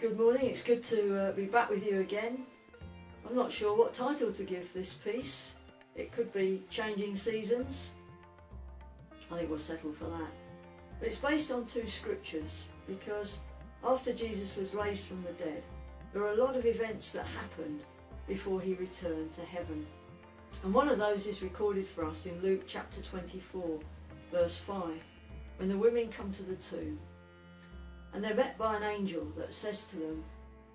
Good morning, it's good to be back with you again. I'm not sure what title to give this piece. It could be Changing Seasons. I think we'll settle for that. But it's based on two scriptures, because after Jesus was raised from the dead, there are a lot of events that happened before he returned to heaven. And one of those is recorded for us in Luke chapter 24, verse 5, when the women come to the tomb. And they're met by an angel that says to them,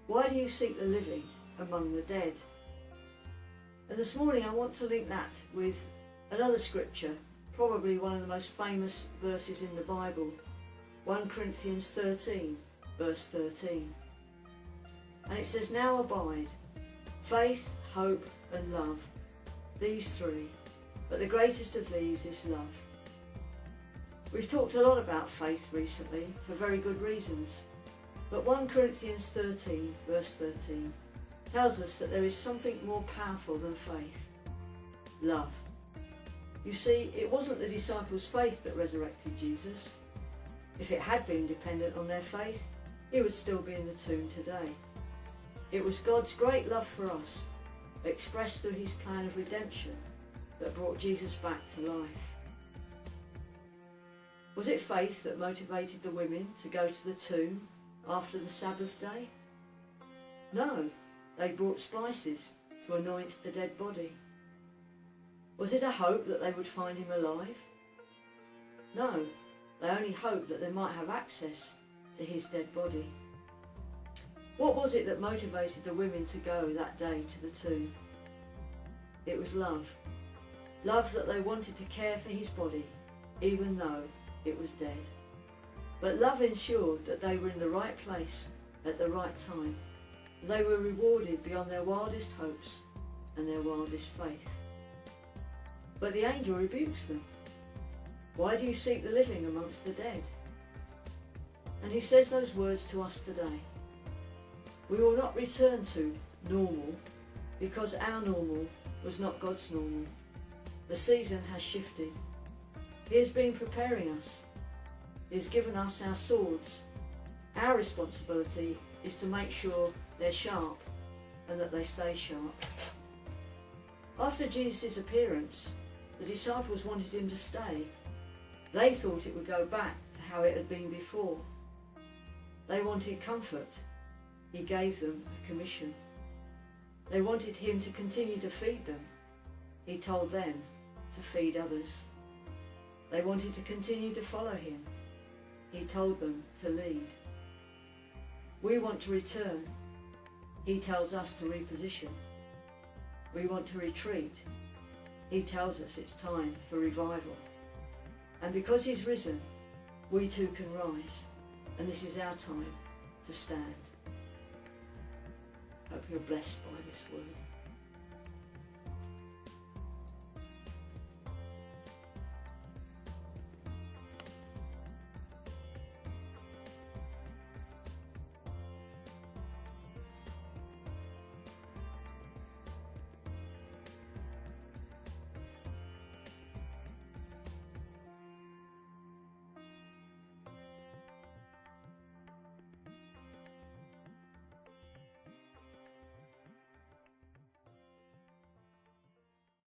"Why do you seek the living among the dead?" And this morning I want to link that with another scripture, probably one of the most famous verses in the Bible, 1 Corinthians 13, verse 13. And it says, "Now abide faith, hope and love, these three, but the greatest of these is love." We've talked a lot about faith recently for very good reasons, but 1 Corinthians 13 verse 13 tells us that there is something more powerful than faith: love. You see, it wasn't the disciples' faith that resurrected Jesus. If it had been dependent on their faith, he would still be in the tomb today. It was God's great love for us, expressed through his plan of redemption, that brought Jesus back to life. Was it faith that motivated the women to go to the tomb after the Sabbath day? No, they brought spices to anoint a dead body. Was it a hope that they would find him alive? No, they only hoped that they might have access to his dead body. What was it that motivated the women to go that day to the tomb? It was love. Love that they wanted to care for his body, even though it was dead. But love ensured that they were in the right place at the right time. They were rewarded beyond their wildest hopes and their wildest faith. But the angel rebukes them. "Why do you seek the living amongst the dead?" And he says those words to us today. We will not return to normal, because our normal was not God's normal. The season has shifted. He has been preparing us. He has given us our swords. Our responsibility is to make sure they're sharp and that they stay sharp. After Jesus' appearance, the disciples wanted him to stay. They thought it would go back to how it had been before. They wanted comfort. He gave them a commission. They wanted him to continue to feed them. He told them to feed others. They wanted to continue to follow him. He told them to lead. We want to return. He tells us to reposition. We want to retreat. He tells us it's time for revival. And because he's risen, we too can rise. And this is our time to stand. Hope you're blessed by this word.